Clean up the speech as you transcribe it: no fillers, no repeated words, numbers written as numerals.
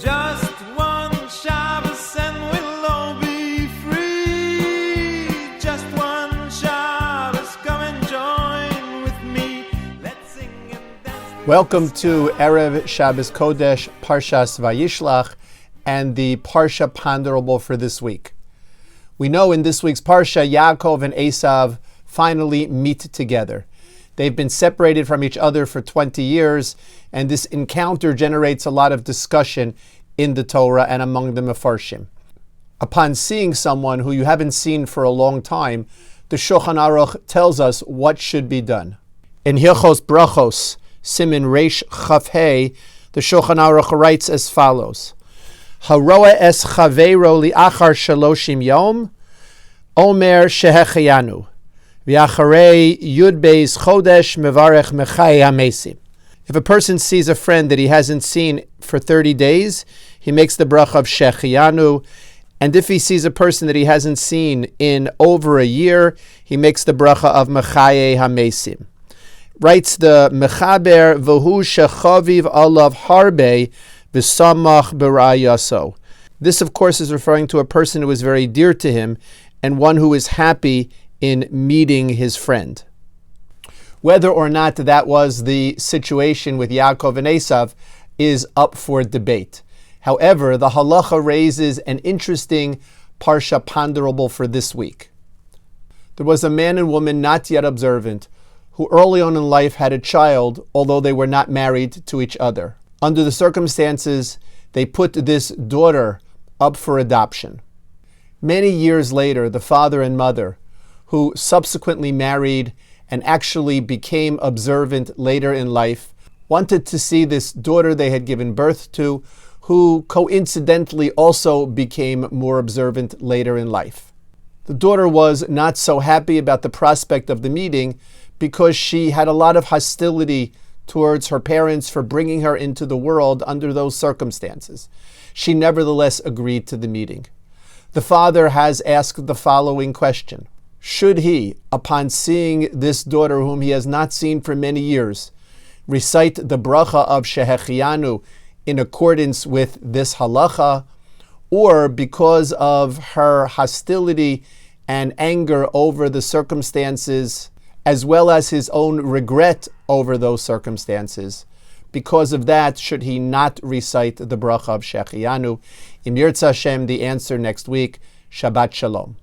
Just one Shabbos and we'll all be free. Just one Shabbos, come and join with me. Let's sing and dance. Welcome to Erev Shabbos Kodesh, Parshas Vayishlach, and the Parsha ponderable for this week. We know in this week's Parsha, Yaakov and Esav finally meet together. They've been separated from each other for 20 years, and this encounter generates a lot of discussion in the Torah and among the Mefarshim. Upon seeing someone who you haven't seen for a long time, the Shulchan Aruch tells us what should be done. In Hilchos Brachos, Simin Reish Chaf Hei, the Shulchan Aruch writes as follows: Haroa es chaveiro liachar shaloshim yom, omer shehechayanu. V'acharei yud beis chodesh mevarech mechai hamesim. If a person sees a friend that he hasn't seen for 30 days, he makes the bracha of shehechayanu. And if he sees a person that he hasn't seen in over a year, he makes the bracha of mechai hamesim. Writes the Mechaber, v'hu shechaviv alav harbe v'samach b'rayaso. This, of course, is referring to a person who is very dear to him and one who is happy in meeting his friend. Whether or not that was the situation with Yaakov and Esav is up for debate. However, the halacha raises an interesting parsha ponderable for this week. There was a man and woman not yet observant who early on in life had a child, although they were not married to each other. Under the circumstances, they put this daughter up for adoption. Many years later, the father and mother, who subsequently married and actually became observant later in life, wanted to see this daughter they had given birth to, who coincidentally also became more observant later in life. The daughter was not so happy about the prospect of the meeting because she had a lot of hostility towards her parents for bringing her into the world under those circumstances. She nevertheless agreed to the meeting. The father has asked the following question: should he, upon seeing this daughter whom he has not seen for many years, recite the bracha of Shehechayanu in accordance with this halacha, or because of her hostility and anger over the circumstances, as well as his own regret over those circumstances, because of that, should he not recite the bracha of Shehechayanu? Im Yirtzeh Hashem, the answer next week. Shabbat Shalom.